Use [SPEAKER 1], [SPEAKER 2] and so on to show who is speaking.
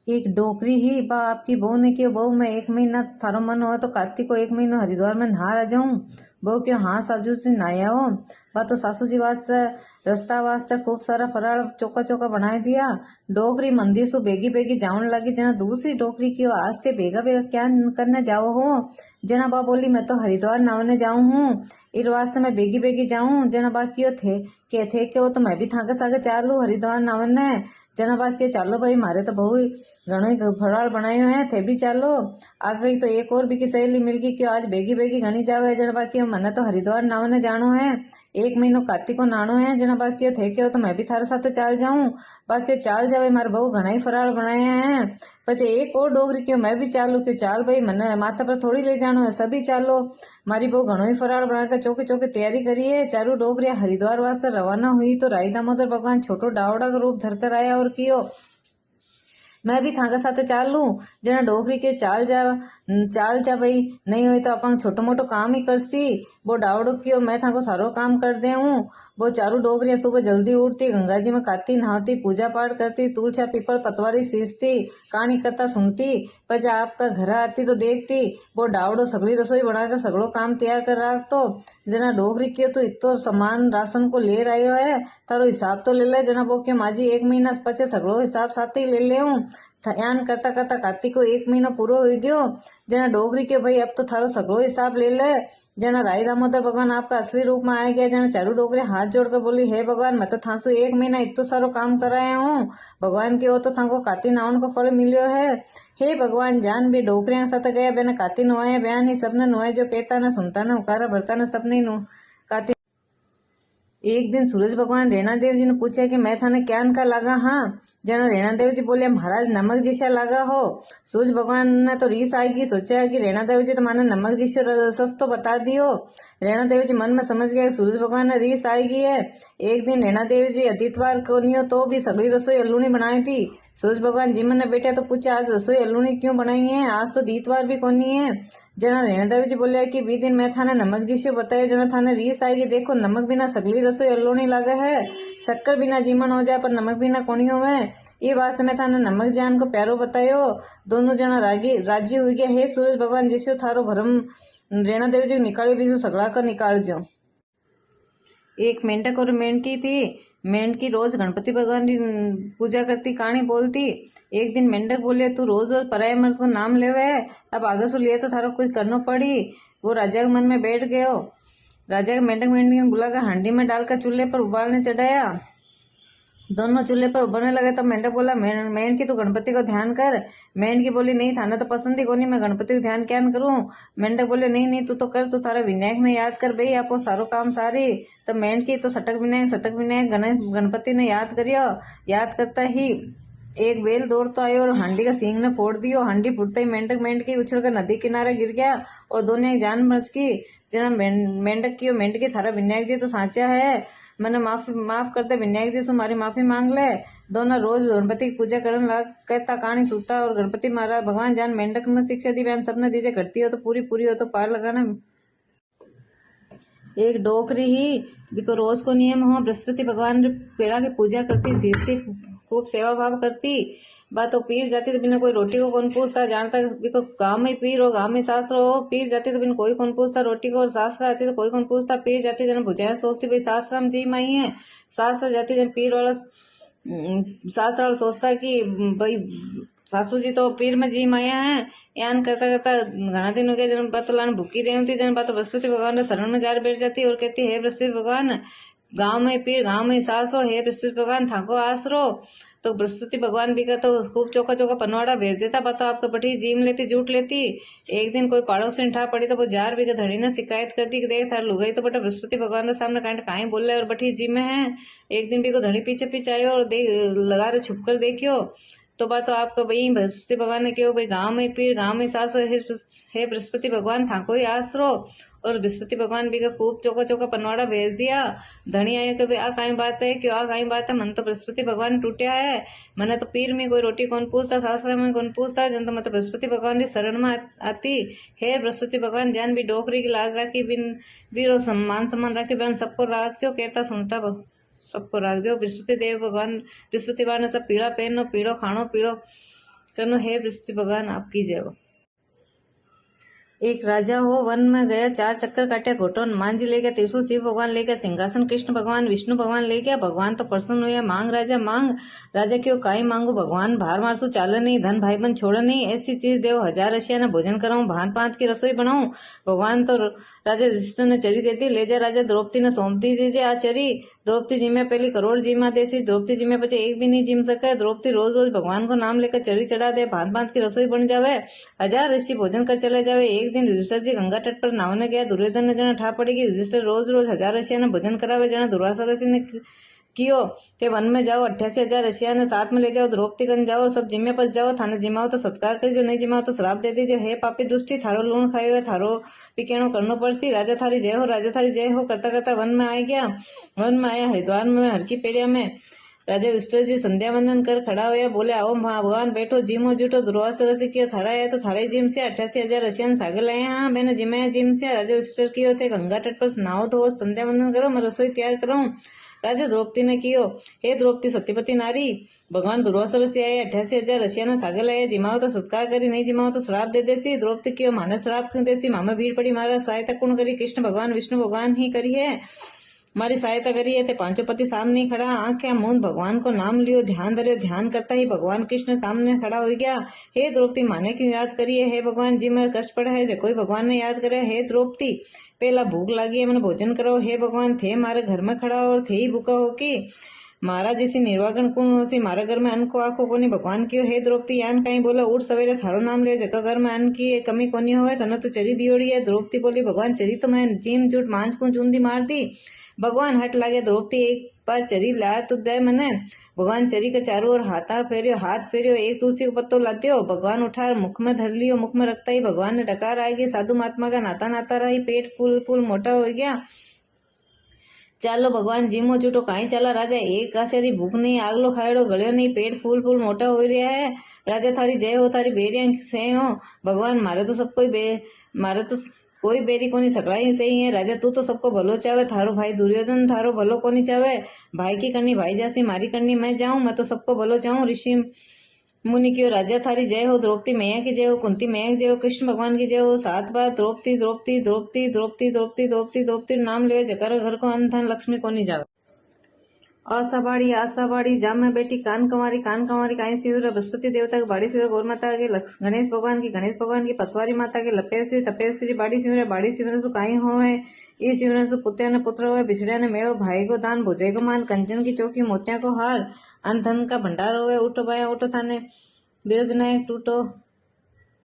[SPEAKER 1] एक डोकरी ही बा आपकी बहू ने क्यों बहू मैं 1 महीना थारो मन हो तो कार्तिक को 1 महीना हरिद्वार में नहा आ जाऊं। बहू क्यों हाँ सासू जी नहाया हो। बा तो सासू जी वास्ते रास्ता वास्ते खूब सारा फराड़ चौका चौका बनाए दिया। डोकरी मंदिर सु बेगी बेगी जाऊन लगी। जना दूसरी डोकरी क्यों आस्ते बेगा बेगा क्या करने जाओ हो। जना बा बोली मैं तो हरिद्वार नहाने जाऊं हूँ। इस वास्ते मैं बेगी बेगी जाऊं। जना बा क्यों थे क्यों तो मैं भी थाके सागे चालू हरिद्वार नहाने। जना बा क्यों चालो भाई मारे तो बहु घणो ही फराळ बनायो है थे भी चालो। आ गई तो एक और भी की सहेली मिल गई क्यों आज बेगी बेगी घणी जावे। जना बाकी मने तो हरिद्वार नहाने जानो है। 1 महीनो कार्तिक को नहानो है। जना बाकी थे क्यों तो मैं भी थारे साथे चाल जाऊं। बाकी चाल जावे मारे बहु घणा ही फराळ बनाया है। पछे एक और डोगरी क्यों मैं भी चालू क्यों चाल भाई मने माथा पर थोड़ी ले जानो है सभी चालो। मारी बहु घणो ही फराळ बनाकर चौकी चौकी तैयारी करी है। चारों डोगरिया हरिद्वार वास्ते रवाना हुई तो राई दामोदर भगवान छोटो डावड़ा का रूप धरकर आया और कियो मैं भी थाका साथे चालू। जना डोगरी के चाल जा भाई नहीं हुई तो अपन छोटो मोटो काम ही करसी। वो डावड़ो कियो मैं थाको सारो काम कर दे हूँ। वो चारू डोगरियां सुबह जल्दी उठती गंगा जी में खाती नहाती पूजा पाठ करती तुलसा पीपल पतवारी सींचती कहानी कथा सुनती। पछे आपका घर आती तो देखती वो डावड़ो सगली रसोई बनाकर सगड़ो काम तैयार कर रखतो। जना डोगरी कियो तो इतो सामान राशन को ले रहो है तारो हिसाब तो ले ले। जना वो क्यों माजी 1 महीना पछे सगड़ो हिसाब साथ ही ले ले हूँ। ध्यान करता करता कार्तिक को 1 महीना पूरो हो गयो। जना डोगरी के भाई अब तो थारो सगळो हिसाब ले ले। जना राई दामोदर भगवान आपका असली रूप में आ गया। जना चारू डोगरी हाथ जोड़कर बोली हे भगवान मैं तो थासु 1 महीना इतो सारो काम कराया हूँ। भगवान के हो तो थाको काती नावन को फल मिलियो है। हे भगवान जान भी डोकरिया साथ गया बेने काती नुआया बयान ही सबने नुआए जो कहता न सुनता न उकारा भरता न सबने नु काती। एक दिन सूरज भगवान रेणा देव जी ने पूछा कि मैं थाने क्या का लागा। हाँ जना रेणा देव जी बोले महाराज नमक जैसा लागा हो। सूरज भगवान ने तो रीस आएगी सोचा कि रेणा देव जी तो माने नमक जैसा सस्तो बता दियो। रेणा देव जी मन में समझ गया सूरज भगवान ने रीस आएगी है। एक दिन रेणा देव जी आदित्यवार को नहीं हो तो भी सगली रसोई अल्लूनी बनाई थी। सूरज भगवान जी मन ने बैठा तो पूछा आज रसोई अल्लूनी क्यों बनाई है आज तो दीतवार भी कोनी है। जना रेणा देव जी बोलिया कि बी दिन मैं थाने नमक जिसे बतायो जना थाने रीस आएगी। देखो नमक बिना सगली रसोई अल्लोनी लागे है। शक्कर बिना जीवन हो जाए पर नमक बिना कोनी होवे। ये वास्ते मैं थाने नमक जान को प्यारो बतायो। दोनों जना राजी हुई गया। हे सूरज भगवान जिसो थारो भरम रेणा देव जी निकालियो बीजो सगड़ा कर निकाल जो। एक मेंढक और मेंढकी थी। मेंढकी रोज गणपति भगवान की पूजा करती कहानी बोलती। एक दिन मेंढक बोले तू रोज रोज पराये मर्द को नाम लेवे है अब आगे से लिए तो थारो कुछ करना पड़ी। वो राजा के मन में बैठ गयो। राजा के मेंढक मेंढकी ने बुलाकर हांडी में डालकर चूल्हे पर उबालने चढ़ाया। दोनों चूल्हे पर उबलने लगे तब मेंढक बोला मेंढकी तू गणपति को ध्यान कर। मेंढकी बोली नहीं थाने तो पसंद ही कोनी मैं गणपति को ध्यान क्या करूं। मेंढक बोले नहीं नहीं तू तो कर तू थारा विनायक ने याद कर भाई आपको सारो काम सारी। तो मेंढकी तो सटक विनायक गणपति ने याद करियो। याद करता ही एक बेल दौड़ तो आयो और हांडी का सींग ने फोड़ दियो। हांडी फुटते ही मेंढक मेंढकी उछल कर नदी किनारे गिर गया और दोनों एक जान बच की। जना मेंढक की मेंढकी थारा विनायक जी तो साचा है मैंने माफ कर दे विनायक जी से मारी माफी मांग ले। दोनों रोज गणपति की पूजा करने लग कहता कहानी सुनता और गणपति महाराज भगवान जान मेंढक ने शिक्षा दी बहन सबने दीजिए घटती हो तो पूरी हो तो पार लगाना। एक डोकरी ही बिको रोज को नियम हो बृहस्पति भगवान पेड़ा की पूजा करती सीखती खूब सेवा भाव करती। बात तो पीर जाती तो बिना कोई रोटी को कौन पूछता जानता बिको गाँव में पीर हो गाँव में शास्त्र हो। पीर जाती तो बिना कोई कौन पूछता रोटी को और शास्त्र आती तो कोई कौन पूछता। पीर जाती जन भुजाएं सोचती भाई शास्त्र हम जी माई है। शास्त्र जाती जन पीर वाला शास्त्र वाला सोचता कि भाई सासू जी तो पीर में जी माया है। यान करता करता घना दिन हो गया जन बात लान भूखी रही थी। जन बात बृहस्पति भगवान शरण में जार बैठ जाती और कहती है बृहस्पति भगवान गांव में पीर गांव में सास हो। हे बृहस्पति भगवान थाको आसरो। तो बृहस्पति भगवान भी का तो खूब चौका चौका पनवाड़ा भेज देता बात आपका बठी जीम लेती जूट लेती। एक दिन कोई पड़ोस ने ठा पड़ी तो वो जार भी का धड़ी ने शिकायत कर दी कि देख थार लुगाई तो बटा बृहस्पति भगवान के सामने काहे बोल रहे और बठी जी में है। एक दिन भी को धड़ी पीछे पीछे आयो और लगा रहे छुप कर देखियो तो बात तो आपका भाई बृहस्पति भगवान ने क्यों भाई गांव में पीर गांव में सास है बृहस्पति भगवान थाको ही आसरो। और बृहस्पति भगवान भी का खूब चौका चौका पनवाड़ा भेज दिया। धनी आयो कि भाई आ काई बात है क्यों आ काई बात है मन तो बृहस्पति भगवान टूटिया है। मैंने तो पीर में कोई रोटी कौन पूछता शास्त्र में कौन पूछता जन तो मतलब बृहस्पति भगवान की शरण में आती। है बृहस्पति भगवान जान भी डोकरी की लाज राखी बिन वीर सम्मान राखी बहन सबको राखो कहता सुनता सबको राख जो। बृहस्पति देव भगवान बृहस्पति भगवान ने सब पीड़ा पहनो पीड़ो खानो पीड़ो कनो हे पृथ्वी भगवान आपकी जय हो। एक राजा हो वन में गया, 4 चक्कर काटे, घोटो हनुमान जी ले गया, त्रिशूल शिव भगवान ले गया, सिंहासन कृष्ण भगवान विष्णु भगवान ले गया। भगवान तो प्रसन्न हुए, मांग राजा मांग। राजा क्यों काई मांगू भगवान, भार मारसू चाले नहीं, धन भाई बन छोड़े नहीं, ऐसी चीज देव 1000 रसिया ने भोजन कराऊं, भांत भांत की रसोई बनाऊं। भगवान तो राजा युधिष्ठिर ने चरी देती, ले जा राजा द्रौपदी ने सौंपती दीजिए आ चरी। द्रौपदी जी में पहली करोड़ जीमा देसी, द्रौपदी जी में बचे एक भी नहीं जीम सके। द्रौपदी रोज रोज भगवान को नाम लेकर चरी चढ़ा दे, भांत भांत की रसोई बन जावे, 1000 ऋषि भोजन कर चले जावे। एक दिन युधिष्ठिर जी गंगा तट पर नहाने गया, दुर्योधन ने जना ठा पड़ी कि युधिष्ठिर रोज रोज 1000 ऋषिया ने भोजन करावे, जना दुर्वासा ऋषि ने कियो ते वन में जाओ, 88,000 ऋषिया ने साथ में ले जाओ, द्रौपदी गंज जाओ, सब जिम्मे पस जाओ, थाने जिमाओ तो सत्कार करी, जो नहीं जिमाओ तो श्राप दे दीजिए। हे पापी दुष्टि, थारो लूण खायो है, थारो पिकेणो करनो पड़सी। राजा थारी जय हो, राजा थारी जय हो करता करता वन में आ गया। वन में आया हरिद्वार में हरकी पेड़िया में राजा युधिष्ठिर जी संध्या वंदन कर खड़ा होया, बोले आओ भगवान बैठो, जिमो जुटो, दुर्वासा ऋषि कियो थारा है तो थारे जिम से 88,000 रसियन सागर लाए। हाँ मैंने जिमाया जिम से। राजा युधिष्ठिर कियो थे गंगा तट पर नहाओ धो संध्या वंदन करो, मैं रसोई तैयार करूं। राजा द्रौपदी ने कियो, हे द्रौपदी सत्यपति नारी, भगवान दुर्वासा ऋषि आए, 88,000 रसिया ने सागर लाए, जिमाओ तो सत्कार करी, नहीं जिमाओ तो श्राप दे देसी। द्रौपदी कियो, माने श्राप क्यों देसी, मामे भीड़ पड़ी, मारा सहायता कौन करी, कृष्ण भगवान विष्णु भगवान ही करी है, मारी सहायता करी है। ते पांचों पति सामने खड़ा, आंखें मूंद भगवान को नाम लियो, ध्यान धरियो, ध्यान करता ही भगवान कृष्ण सामने खड़ा हो गया। हे द्रौपदी माने क्यों याद करिए, हे भगवान जी में कष्ट पड़ा है, जो कोई भगवान ने याद करे। हे द्रौपदी पहला भूख लगी है, मैंने भोजन करो। हे भगवान थे मारे घर में खड़ा और थे ही भूखा हो की, मारा जैसी निर्वागन कौन होसी, मारा घर में अन्न को आखो कोनी भगवान कियो। हे द्रौपदी यान कहीं बोला, उठ सवेरे थारो नाम ले, जगह घर में अन्न की कमी कोनी होवे, तने तो चरी दियोड़ी है। द्रौपदी बोली, भगवान चरी तो मैं जीम जूट मांझ को चूंदी मार दी। भगवान हट लागे, द्रौपदी एक बार चरी ला तो दे मने। भगवान चरी के चारों ओर हाथ फेरियो, एक तुलसी को पत्तो लात्यो, भगवान उठा मुख में धर लियो, मुख में रखता ही भगवान ने डकार आएगी। साधु महात्मा का नाता नाता रही, पेट फूल फूल मोटा हो गया। चालो भगवान जीमो जूटो कहीं चला। राजा एक आशेरी भूख नहीं, आगलो खाएड़ो गलियो नहीं, पेट फूल फूल मोटा हो रहा है। राजा थारी जय हो, थारी बेरिया से हो भगवान, मारे तो सब कोई बेरी कोनी, सकड़ा ही सही है। राजा तू तो सबको भलो चावे, थारो भाई दुर्योधन थारो भलो कोनी चावे, भाई की करनी भाई जासी, मारी करनी मैं जाऊं, मैं तो सबको भलो चाहूं। ऋषि मुनि की राजा थारी जय हो, द्रौपदी मैया की जय हो, कुंती मैया की जय हो, कृष्ण भगवान की जय हो। 7 बार द्रौपदी द्रौपदी द्रौपदी द्रौपदी द्रौपदी द्रौपदी द्रौपदी नाम ले, जकर घर को अन्न धन लक्ष्मी को नहीं जावे। आशा बाड़ी जाम में बैठी कान कंवारी काई सिर, बृहस्पति देवता की बाड़ी सिर, गौर माता के गणेश भगवान की पतवारी माता के तपेश्री बाड़ी सिर सु काई होवे, ई सिमरन सु पुत्या ने पुत्र होवे, बिछड़िया ने मेड़ो, भाई को दान, भुजे को मान, कंचन की चौकी, मोतिया को हार, अन्न धन का भंडार होवे। उठो भाया उठो, थाने विरद नायक टूटो।